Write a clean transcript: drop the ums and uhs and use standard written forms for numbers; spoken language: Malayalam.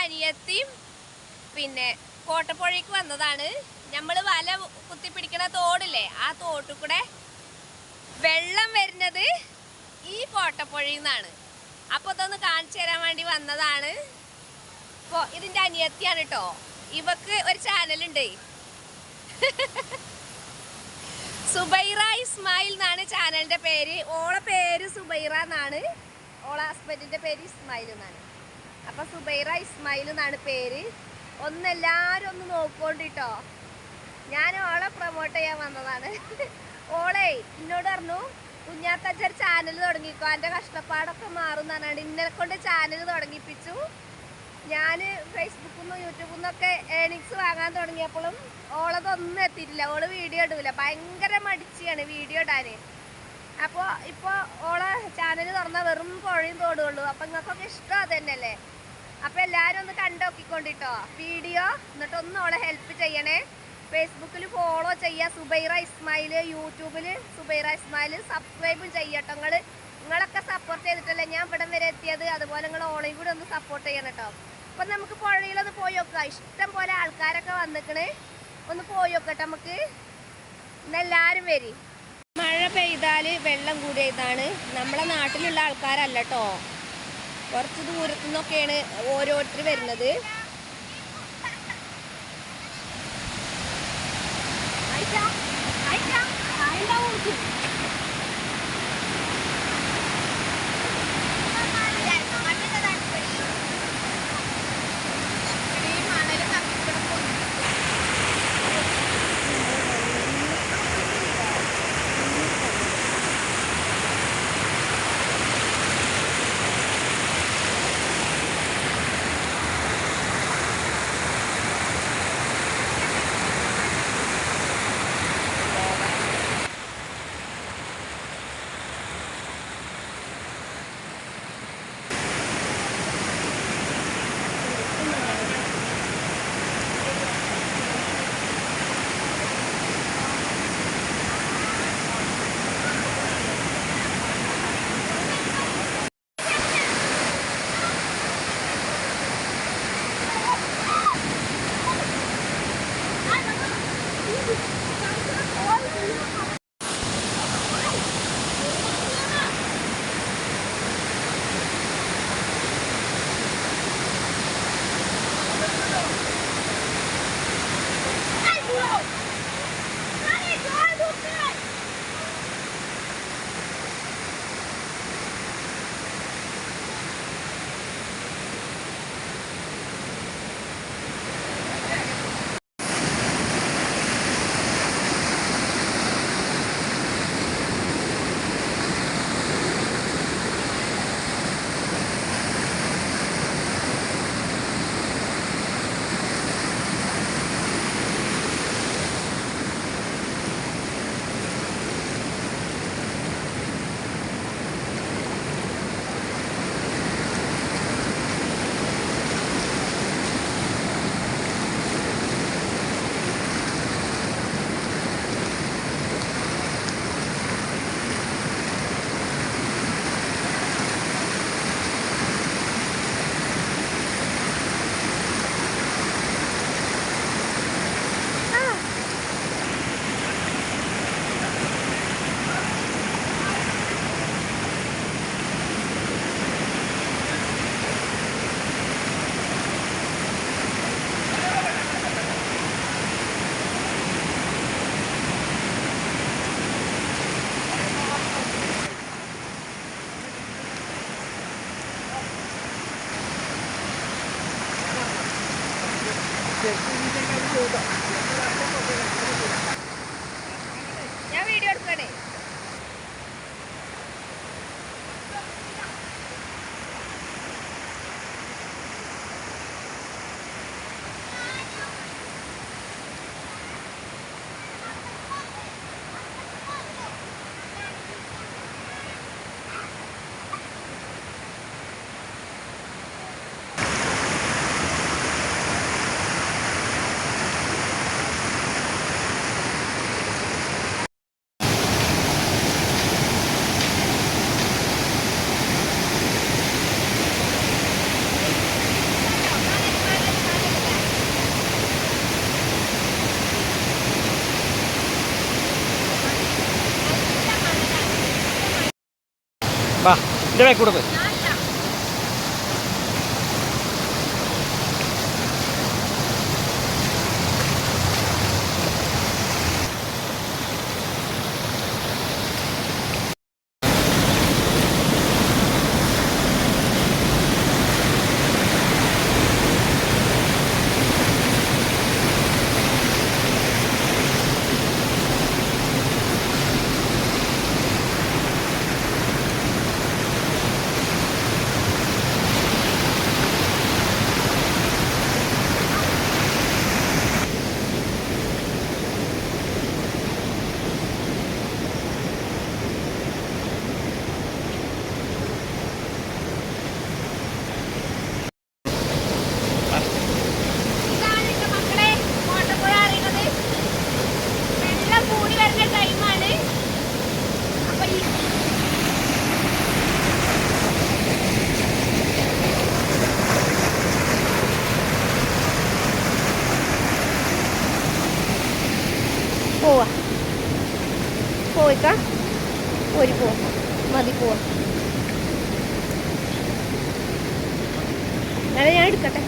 അനിയത്തിയും പിന്നെ കോട്ടപ്പുഴയ്ക്ക് വന്നതാണ്. നമ്മൾ വല കുത്തിപ്പിടിക്കുന്ന തോടില്ലേ, ആ തോട്ടിൽ കൂടെ വെള്ളം വരുന്നത് ഈ കോട്ടപ്പുഴയിൽ നിന്നാണ്. അപ്പോൾ ഇതൊന്ന് കാണിച്ചു തരാൻ വേണ്ടി വന്നതാണ്. അപ്പോൾ ഇതിൻ്റെ അനിയത്തിയാണ് കേട്ടോ. ഇവക്ക് ഒരു ചാനലുണ്ട്, സുബൈറ ഇസ്മായിൽ എന്നാണ് ചാനലിൻ്റെ പേര്. ഓളെ പേര് സുബൈറ എന്നാണ്, ഓളെ ഹസ്ബൻഡിൻ്റെ പേര് ഇസ്മായിൽ എന്നാണ്. അപ്പോൾ സുബൈറ ഇസ്മായിൽ എന്നാണ് പേര്. എല്ലാവരും ഒന്ന് നോക്കോണ്ടിട്ടോ. ഞാൻ ഓളെ പ്രൊമോട്ട് ചെയ്യാൻ വന്നതാണ്. ഓളെ എന്നോട് പറഞ്ഞു, കുഞ്ഞാത്തച്ഛൻ ചാനൽ തുടങ്ങിക്കോ, എൻ്റെ കഷ്ടപ്പാടൊക്കെ മാറും എന്ന് പറഞ്ഞാൽ ഇന്നെ കൊണ്ട് ചാനൽ തുടങ്ങിപ്പിച്ചു. ഞാൻ ഫേസ്ബുക്കിൽ നിന്നും യൂട്യൂബിൽ നിന്നൊക്കെ ഏണിങ്സ് വാങ്ങാൻ തുടങ്ങിയപ്പോഴും ഓളതൊന്നും എത്തിയിട്ടില്ല. ഓള് വീഡിയോ ഇടൂല, ഭയങ്കര മടിച്ചാണ് വീഡിയോ ഇടാൻ. അപ്പോൾ ഇപ്പോൾ ഓളെ ചാനൽ തുറന്നാൽ വെറും പുഴയും തോടുള്ളൂ. അപ്പം നിങ്ങൾക്കൊക്കെ ഇഷ്ടം അത് തന്നെയല്ലേ. അപ്പോൾ എല്ലാവരും ഒന്ന് കണ്ടോക്കിക്കൊണ്ടിട്ടോ വീഡിയോ. എന്നിട്ടൊന്ന് ഓളെ ഹെൽപ്പ് ചെയ്യണേ. ഫേസ്ബുക്കിൽ ഫോളോ ചെയ്യുക, സുബൈറ ഇസ്മായിൽ. യൂട്യൂബിൽ സുബൈറ ഇസ്മായിൽ. സബ്സ്ക്രൈബും ചെയ്യട്ടോ. നിങ്ങളൊക്കെ സപ്പോർട്ട് ചെയ്തിട്ടല്ലേ ഞാൻ ഇവിടം വരെ എത്തിയത്. അതുപോലെ നിങ്ങൾ ഓളെയും കൂടി ഒന്ന് സപ്പോർട്ട് ചെയ്യണം കേട്ടോ. അപ്പം നമുക്ക് പുഴയിലൊന്ന് പോയി നോക്കാം. ഇഷ്ടം പോലെ ആൾക്കാരൊക്കെ വന്നിക്കണേ. ഒന്ന് പോയി നോക്കട്ടെ നമുക്ക്. ഇന്നെല്ലാവരും വരും. മഴ പെയ്താൽ വെള്ളം കൂടിയതാണ്. നമ്മളെ നാട്ടിലുള്ള ആൾക്കാരല്ല കേട്ടോ, കുറച്ച് ദൂരത്തു നിന്നൊക്കെയാണ് ഓരോരുത്തർ വരുന്നത്. ഞാൻ വീഡിയോ എടുക്കണേ. വാ എൻ്റെ ബാക്ക് കൂടെ പോയി. പോവാ പോയിക്കാ പോരി പോവാ മതി പോവാ ഞാൻ എടുക്കട്ടെ.